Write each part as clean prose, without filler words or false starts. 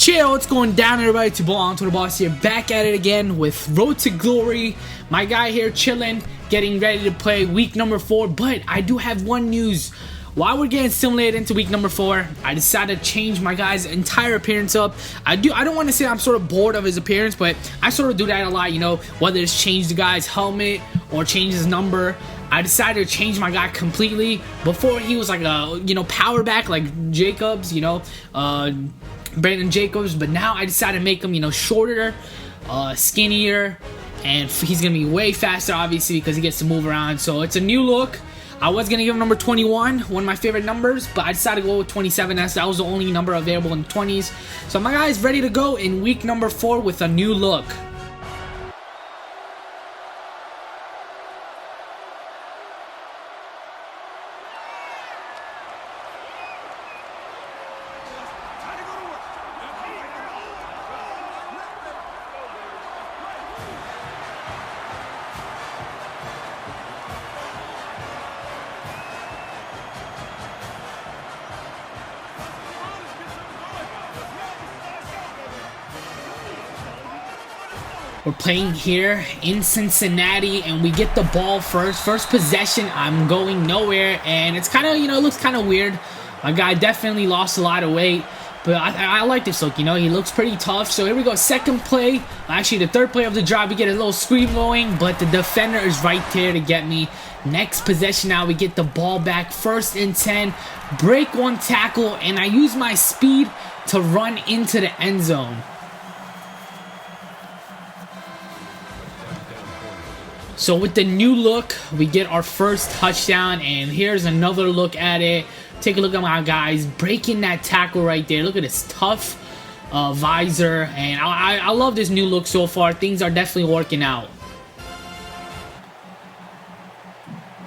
Chill, what's going down, everybody? It's your boy AntoDaBoss here, back at it again with Road to Glory. My guy here chilling, getting ready to play week number 4. But I do have one news. While we're getting simulated into week number 4, I decided to change my guy's entire appearance up. I don't want to say I'm sort of bored of his appearance, but I sort of do that a lot, you know, whether it's change the guy's helmet or change his number. I decided to change my guy completely. Before he was like a, you know, power back like Jacobs, you know, Brandon Jacobs, but now I decided to make him, you know, shorter, skinnier, and he's gonna be way faster, obviously, because he gets to move around. So it's a new look. I was gonna give him number 21, one of my favorite numbers, but I decided to go with 27. That was the only number available in the 20s. So my guy is ready to go in week number 4 with a new look. We're playing here in Cincinnati, and we get the ball first. First possession, I'm going nowhere, and it's kind of, you know, it looks kind of weird. My guy definitely lost a lot of weight, but I like this look, you know, he looks pretty tough. So here we go, second play, actually the third play of the drive. We get a little screen going, but the defender is right there to get me. Next possession now, we get the ball back, 1st and 10, break one tackle, and I use my speed to run into the end zone. So with the new look, we get our first touchdown, and here's another look at it. Take a look at my guys breaking that tackle right there. Look at this tough visor, and I love this new look so far. Things are definitely working out.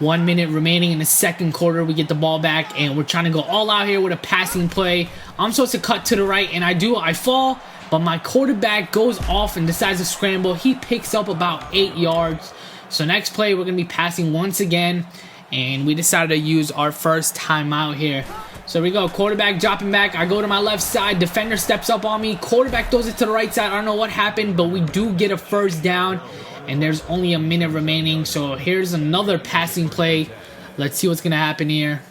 1 minute remaining in the second quarter. We get the ball back, and we're trying to go all out here with a passing play. I'm supposed to cut to the right, and I fall, but my quarterback goes off and decides to scramble. He picks up about 8 yards. So next play, we're going to be passing once again, and we decided to use our first timeout here. So here we go, quarterback dropping back. I go to my left side, defender steps up on me, quarterback throws it to the right side. I don't know what happened, but we do get a first down, and there's only a minute remaining. So here's another passing play. Let's see what's going to happen here.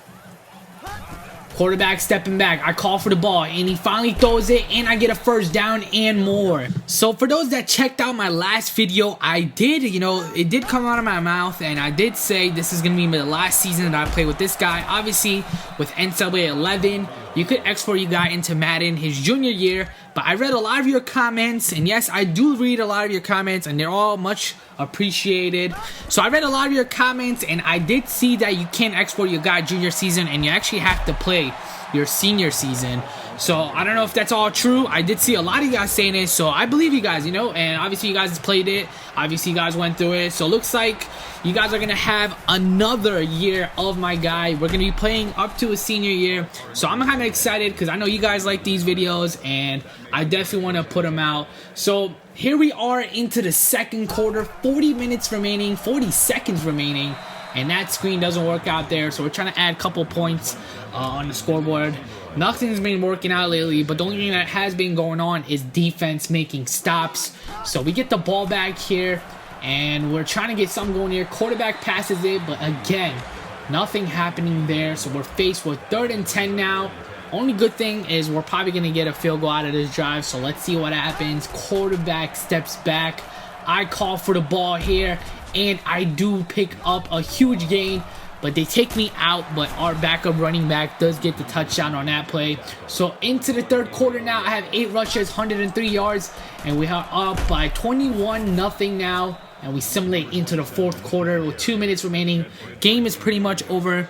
Quarterback stepping back, I call for the ball, and he finally throws it, and I get a first down and more. So for those that checked out my last video, I did, you know, it did come out of my mouth, and I did say this is going to be the last season that I play with this guy. Obviously, with NCAA 11, you could export your guy into Madden his junior year, but I read a lot of your comments, and yes, I do read a lot of your comments, and they're all much appreciated. So I read a lot of your comments, and I did see that you can't export your guy junior season, and you actually have to play your senior season. So I don't know if that's all true. I did see a lot of you guys saying this, so I believe you guys, you know, and obviously you guys played it. Obviously you guys went through it. So it looks like you guys are going to have another year of my guy. We're going to be playing up to a senior year. So I'm kind of excited because I know you guys like these videos, and I definitely want to put them out. So here we are into the second quarter, 40 minutes remaining, 40 seconds remaining, and that screen doesn't work out there. So we're trying to add a couple points on the scoreboard. Nothing's been working out lately, but the only thing that has been going on is defense making stops. So we get the ball back here, and we're trying to get something going here. Quarterback passes it, but again, nothing happening there. So we're faced with 3rd and 10 now. Only good thing is we're probably going to get a field goal out of this drive, so let's see what happens. Quarterback steps back. I call for the ball here, and I do pick up a huge gain, but they take me out, but our backup running back does get the touchdown on that play. So into the third quarter now, I have 8 rushes, 103 yards, and we are up by 21-0 now, and we simulate into the fourth quarter with 2 minutes remaining. Game is pretty much over,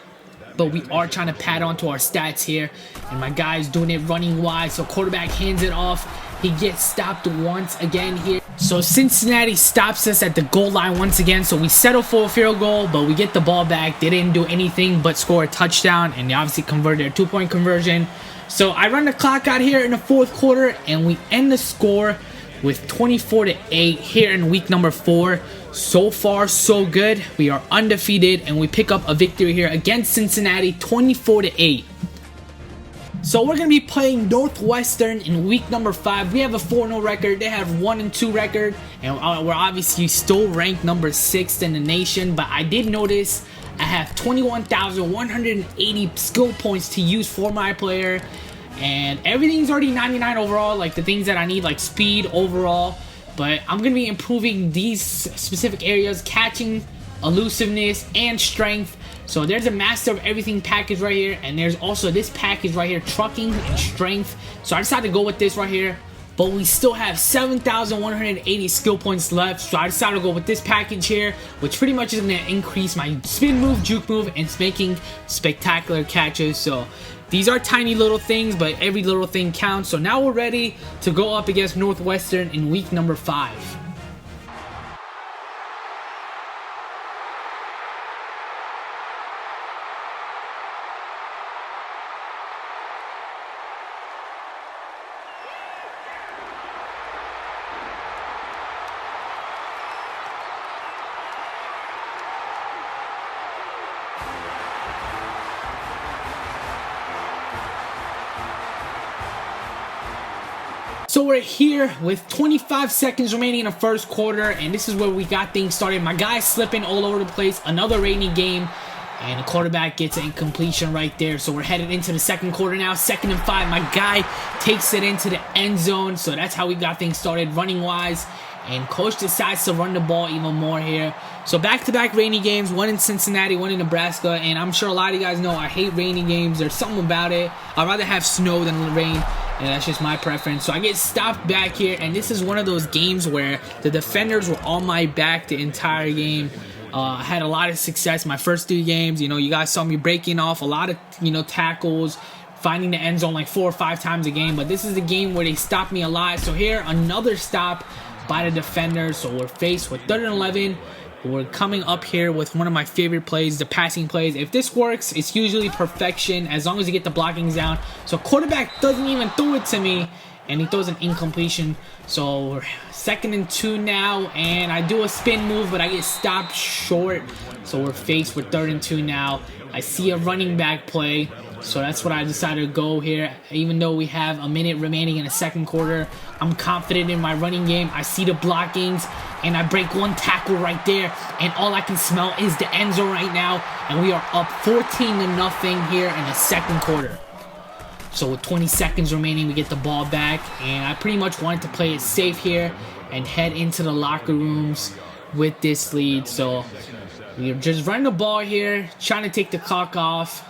but we are trying to pad onto our stats here, and my guy's doing it running wide, so quarterback hands it off. He gets stopped once again here. So Cincinnati stops us at the goal line once again, so we settle for a field goal, but we get the ball back. They didn't do anything but score a touchdown, and they obviously converted their 2-point conversion. So I run the clock out here in the fourth quarter, and we end the score with 24-8 here in week number 4. So far, so good. We are undefeated, and we pick up a victory here against Cincinnati, 24-8. So we're going to be playing Northwestern in week number 5. We have a 4-0 record. They have 1-2 record. And we're obviously still ranked number 6th in the nation. But I did notice I have 21,180 skill points to use for my player. And everything's already 99 overall. Like the things that I need, like speed overall. But I'm going to be improving these specific areas. Catching, elusiveness, and strength. So there's a master of everything package right here, and there's also this package right here, trucking and strength. So I decided to go with this right here, but we still have 7,180 skill points left. So I decided to go with this package here, which pretty much is going to increase my spin move, juke move, and making spectacular catches. So these are tiny little things, but every little thing counts. So now we're ready to go up against Northwestern in week number 5. So we're here with 25 seconds remaining in the first quarter, and this is where we got things started. My guy's slipping all over the place. Another rainy game, and the quarterback gets an incompletion right there. So we're headed into the second quarter now. 2nd and 5. My guy takes it into the end zone. So that's how we got things started running wise. And coach decides to run the ball even more here. So back-to-back rainy games, one in Cincinnati, one in Nebraska. And I'm sure a lot of you guys know I hate rainy games. There's something about it. I'd rather have snow than rain. And that's just my preference. So I get stopped back here. And this is one of those games where the defenders were on my back the entire game. I had a lot of success my first 3 games. You know, you guys saw me breaking off a lot of, tackles, finding the end zone like 4 or 5 times a game. But this is a game where they stopped me a lot. So here, another stop by the defenders. So we're faced with 3rd and 11. We're coming up here with one of my favorite plays, the passing plays. If this works, it's usually perfection as long as you get the blockings down. So quarterback doesn't even throw it to me, and he throws an incompletion. So we're 2nd and 2 now, and I do a spin move, but I get stopped short. So we're faced with 3rd and 2 now. I see a running back play, so that's what I decided to go here. Even though we have a minute remaining in the second quarter, I'm confident in my running game. I see the blockings, and I break one tackle right there, and all I can smell is the end zone right now, and we are up 14-0 here in the second quarter. So with 20 seconds remaining, we get the ball back, and I pretty much wanted to play it safe here and head into the locker rooms with this lead. So we're just running the ball here, trying to take the clock off.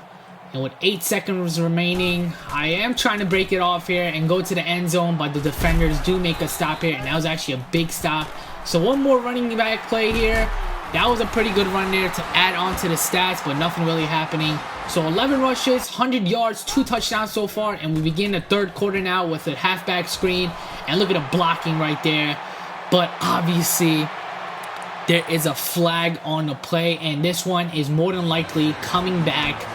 And with 8 seconds remaining, I am trying to break it off here and go to the end zone, but the defenders do make a stop here, and that was actually a big stop. So one more running back play here. That was a pretty good run there to add on to the stats, but nothing really happening. So 11 rushes, 100 yards, 2 touchdowns so far, and we begin the third quarter now with a halfback screen. And look at the blocking right there. But obviously, there is a flag on the play, and this one is more than likely coming back.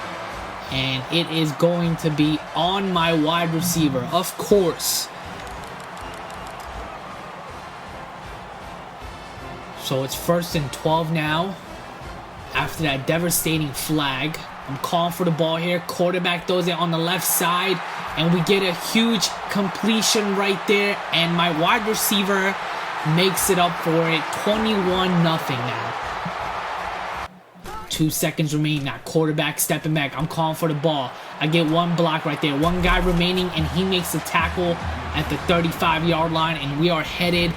And it is going to be on my wide receiver, of course. So it's 1st and 12 now. After that devastating flag, I'm calling for the ball here. Quarterback throws it on the left side, and we get a huge completion right there. And my wide receiver makes it up for it. 21-0 now. 2 seconds remaining. Now quarterback stepping back. I'm calling for the ball. I get one block right there. One guy remaining, and he makes a tackle at the 35-yard line, and we are headed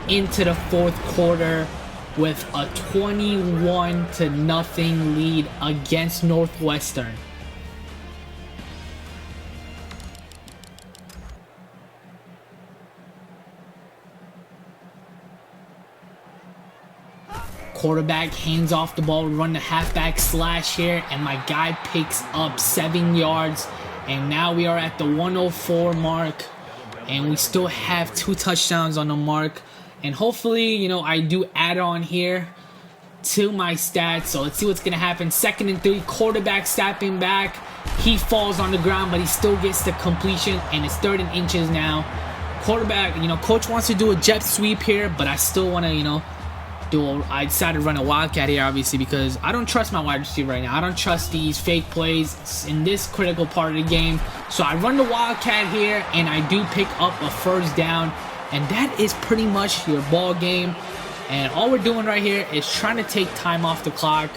into the fourth quarter with a 21-0 lead against Northwestern. Quarterback hands off the ball, run the halfback slash here, and my guy picks up 7 yards. And now we are at the 104 mark, and we still have 2 touchdowns on the mark. And hopefully, I do add on here to my stats. So let's see what's going to happen. 2nd and 3, quarterback stepping back. He falls on the ground, but he still gets the completion, and it's 3rd and inches now. Quarterback, coach wants to do a jet sweep here, but I still want to, I decided to run a wildcat here, obviously, because I don't trust my wide receiver right now. I don't trust these fake plays in this critical part of the game. So I run the wildcat here, and I do pick up a first down. And that is pretty much your ball game. And all we're doing right here is trying to take time off the clock.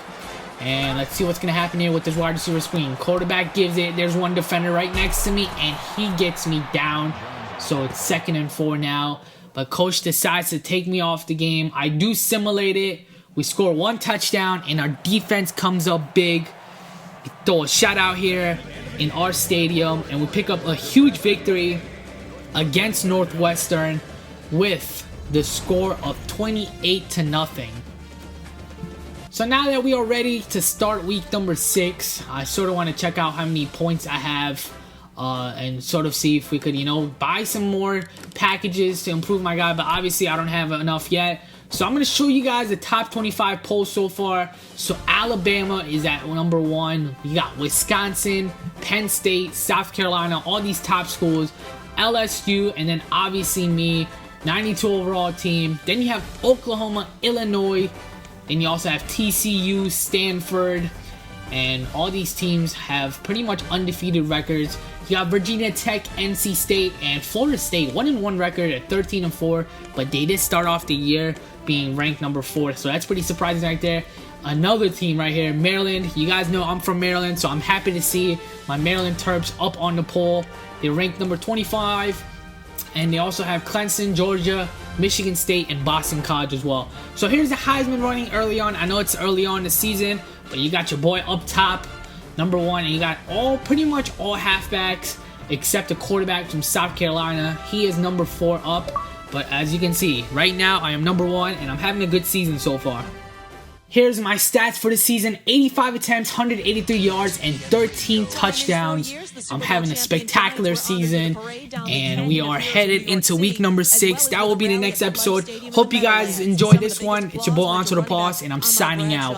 And let's see what's going to happen here with this wide receiver screen. Quarterback gives it. There's one defender right next to me, and he gets me down. So it's 2nd and 4 now. But coach decides to take me off the game. I do simulate it. We score 1 touchdown, and our defense comes up big. We throw a shutout here in our stadium, and we pick up a huge victory against Northwestern with the score of 28-0. So now that we are ready to start week number 6, I sort of want to check out how many points I have. And sort of see if we could, buy some more packages to improve my guy. But obviously, I don't have enough yet. So I'm going to show you guys the top 25 polls so far. So Alabama is at number 1. You got Wisconsin, Penn State, South Carolina, all these top schools. LSU, and then obviously me, 92 overall team. Then you have Oklahoma, Illinois. Then you also have TCU, Stanford. And all these teams have pretty much undefeated records. You got Virginia Tech, NC State, and Florida State. 1-1 record at 13-4. But they did start off the year being ranked number 4. So that's pretty surprising right there. Another team right here, Maryland. You guys know I'm from Maryland, so I'm happy to see my Maryland Terps up on the poll. They're ranked number 25. And they also have Clemson, Georgia, Michigan State, and Boston College as well. So here's the Heisman running early on. I know it's early on in the season, but you got your boy up top, number 1, and you got pretty much all halfbacks except the quarterback from South Carolina. He is number 4 up, but as you can see, right now I am number 1, and I'm having a good season so far. Here's my stats for the season: 85 attempts, 183 yards, and 13 touchdowns. I'm having a spectacular season, and we are headed into week number 6. That will be the next episode. Hope you guys enjoyed this one. It's your boy AntoDaBoss, and I'm signing out.